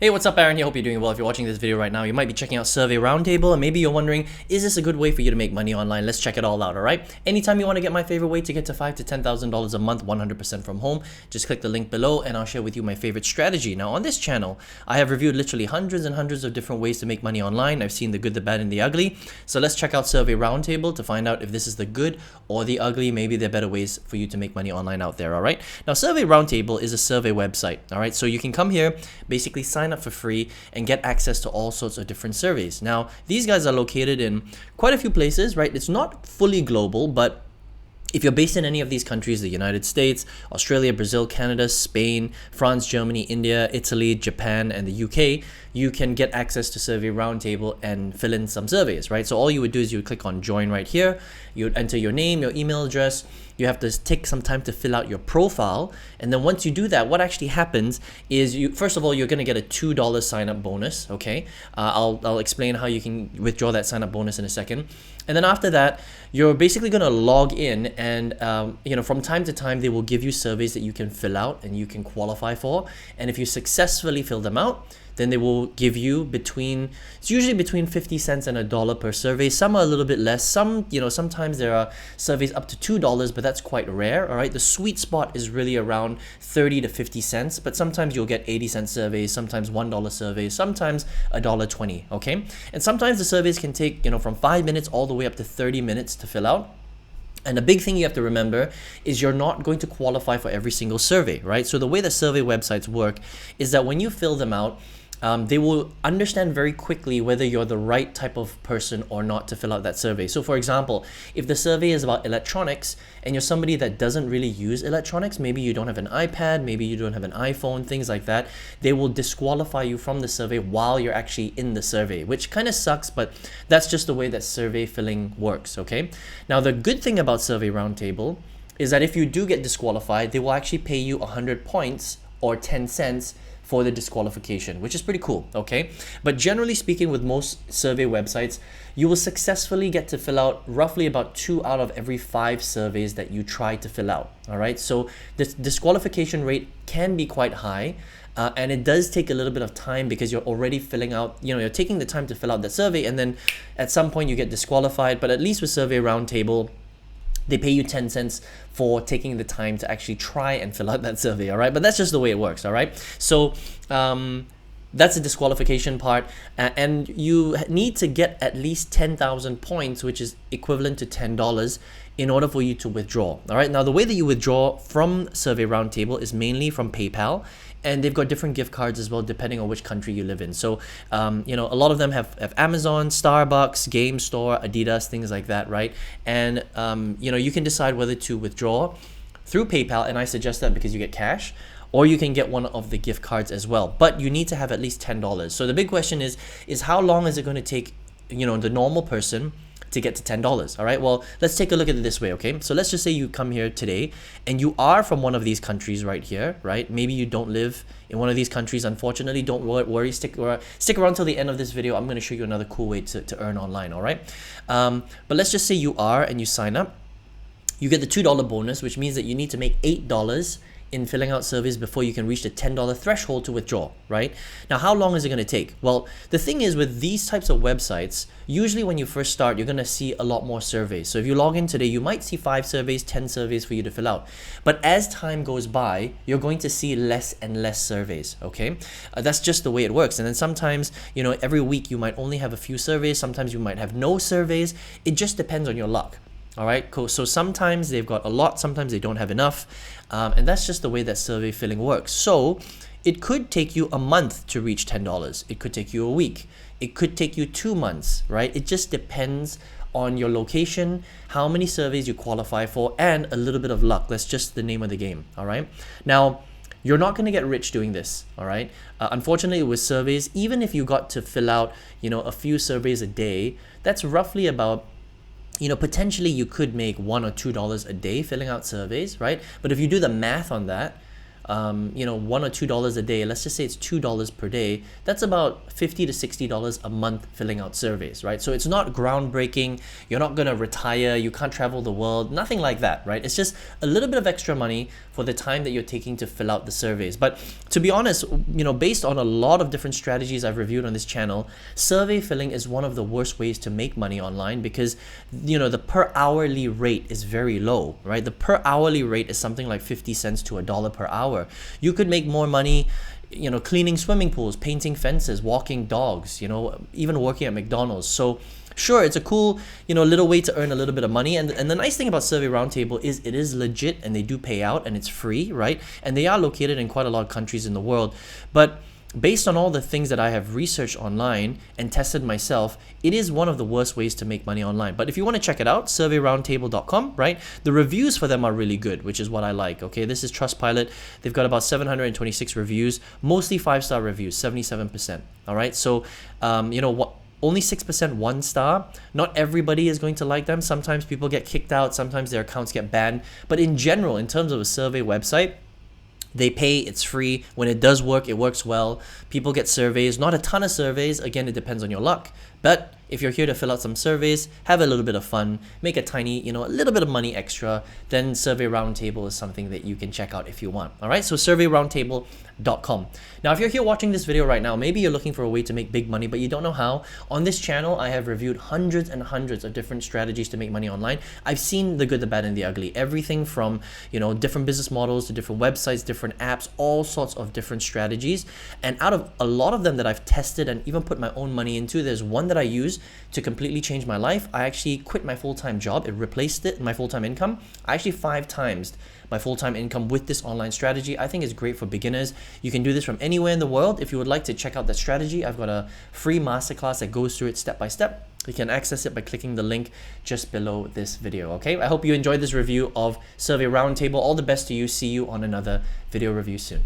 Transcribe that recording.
Hey, what's up, Aaron here? Hope you're doing well. If you're watching this video right now, you might be checking out Survey Roundtable, and maybe you're wondering, is this a good way for you to make money online? Let's check it all out, all right? Anytime you want to get my favorite way to get to $5,000 to $10,000 a month, 100% from home, just click the link below and I'll share with you my favorite strategy. Now, on this channel, I have reviewed literally hundreds and hundreds of different ways to make money online. I've seen the good, the bad, and the ugly. So let's check out Survey Roundtable to find out if this is the good or the ugly. Maybe there are better ways for you to make money online out there, all right? Now, Survey Roundtable is a survey website, all right? So you can come here, basically sign up for free, and get access to all sorts of different surveys. Now, these guys are located in quite a few places, right? It's not fully global, but if you're based in any of these countries, the United States, Australia, Brazil, Canada, Spain, France, Germany, India, Italy, Japan, and the UK, you can get access to Survey Roundtable and fill in some surveys, right? So all you would do is you would click on join right here. You would enter your name, your email address. You have to take some time to fill out your profile. And then once you do that, what actually happens is first of all, you're going to get a $2 sign up bonus. Okay. I'll explain how you can withdraw that sign up bonus in a second. And then after that, you're basically going to log in and, from time to time, they will give you surveys that you can fill out and you can qualify for. And if you successfully fill them out, then they will give you it's usually between 50 cents and $1 per survey. Some are a little bit less. Sometimes there are surveys up to $2, but that's quite rare. All right. The sweet spot is really around 30 to 50 cents, but sometimes you'll get 80-cent surveys, sometimes $1 surveys, sometimes $1.20. Okay. And sometimes the surveys can take, from 5 minutes all the way up to 30 minutes to fill out. And the big thing you have to remember is you're not going to qualify for every single survey, right? So the way the survey websites work is that when you fill them out, they will understand very quickly whether you're the right type of person or not to fill out that survey. So for example, if the survey is about electronics and you're somebody that doesn't really use electronics, maybe you don't have an iPad, maybe you don't have an iPhone, things like that, they will disqualify you from the survey while you're actually in the survey, which kind of sucks, but that's just the way that survey filling works, okay? Now, the good thing about Survey Roundtable is that if you do get disqualified, they will actually pay you 100 points or 10 cents for the disqualification, which is pretty cool, okay? But generally speaking, with most survey websites, you will successfully get to fill out roughly about 2 out of every 5 surveys that you try to fill out, all right? So this disqualification rate can be quite high, and it does take a little bit of time because you're already filling out, you're taking the time to fill out the survey, and then at some point you get disqualified. But at least with Survey Roundtable, they pay you 10 cents for taking the time to actually try and fill out that survey, all right? But that's just the way it works, all right? So that's the disqualification part. And you need to get at least 10,000 points, which is equivalent to $10 in order for you to withdraw, all right? Now, the way that you withdraw from Survey Roundtable is mainly from PayPal. And they've got different gift cards as well, depending on which country you live in. So, a lot of them have Amazon, Starbucks, Game Store, Adidas, things like that, right? And, you can decide whether to withdraw through PayPal, and I suggest that because you get cash, or you can get one of the gift cards as well. But you need to have at least $10. So the big question is how long is it going to take, the normal person to get to $10, all right? Well, let's take a look at it this way, okay? So let's just say you come here today and you are from one of these countries right here, right? Maybe you don't live in one of these countries, unfortunately. Don't worry, stick around till the end of this video. I'm gonna show you another cool way to earn online, all right? But let's just say you are and you sign up. You get the $2 bonus, which means that you need to make $8 in filling out surveys before you can reach the $10 threshold to withdraw, right? Now, how long is it going to take? Well, the thing is with these types of websites, usually when you first start, you're going to see a lot more surveys. So if you log in today, you might see 5 surveys, 10 surveys for you to fill out. But as time goes by, you're going to see less and less surveys, okay? That's just the way it works. And then sometimes, every week you might only have a few surveys. Sometimes you might have no surveys. It just depends on your luck. All right, cool. So sometimes they've got a lot, sometimes they don't have enough. And that's just the way that survey filling works. So it could take you a month to reach $10. It could take you a week. It could take you 2 months, right? It just depends on your location, how many surveys you qualify for, and a little bit of luck. That's just the name of the game, all right? Now, you're not going to get rich doing this, all right? Unfortunately, with surveys, even if you got to fill out, a few surveys a day, that's roughly about potentially you could make $1 or $2 a day filling out surveys, right? But if you do the math on that, you know, $1 or $2 a day, let's just say it's $2 per day, that's about $50 to $60 a month filling out surveys, right? So it's not groundbreaking, you're not gonna retire, you can't travel the world, nothing like that, right? It's just a little bit of extra money for the time that you're taking to fill out the surveys. But to be honest, you know, based on a lot of different strategies I've reviewed on this channel, survey filling is one of the worst ways to make money online because, you know, the per hourly rate is very low, right? The per hourly rate is something like 50 cents to $1 per hour. You could make more money, you know, cleaning swimming pools, painting fences, walking dogs, you know, even working at McDonald's. So sure, it's a cool, you know, little way to earn a little bit of money. And the nice thing about Survey Roundtable is it is legit and they do pay out and it's free, right? And they are located in quite a lot of countries in the world. But based on all the things that I have researched online and tested myself, it is one of the worst ways to make money online. But if you want to check it out, surveyroundtable.com, right? The reviews for them are really good, which is what I like, okay? This is Trustpilot. They've got about 726 reviews, mostly 5-star reviews, 77%, all right? So, you know what? Only 6% 1-star. Not everybody is going to like them. Sometimes people get kicked out. Sometimes their accounts get banned. But in general, in terms of a survey website, they pay, it's free. When it does work, it works well. People get surveys, not a ton of surveys. Again, it depends on your luck. But if you're here to fill out some surveys, have a little bit of fun, make a tiny, you know, a little bit of money extra, then Survey Roundtable is something that you can check out if you want. All right, so surveyroundtable.com. Now, if you're here watching this video right now, maybe you're looking for a way to make big money, but you don't know how. On this channel, I have reviewed hundreds and hundreds of different strategies to make money online. I've seen the good, the bad, and the ugly. Everything from, you know, different business models to different websites, different apps, all sorts of different strategies. And out of a lot of them that I've tested and even put my own money into, there's one that I use to completely change my life. I actually quit my full-time job. It replaced it, my full-time income. I actually 5 times my full-time income with this online strategy. I think it's great for beginners. You can do this from anywhere in the world. If you would like to check out that strategy, I've got a free masterclass that goes through it step by step. You can access it by clicking the link just below this video, okay? I hope you enjoyed this review of Survey Roundtable. All the best to you. See you on another video review soon.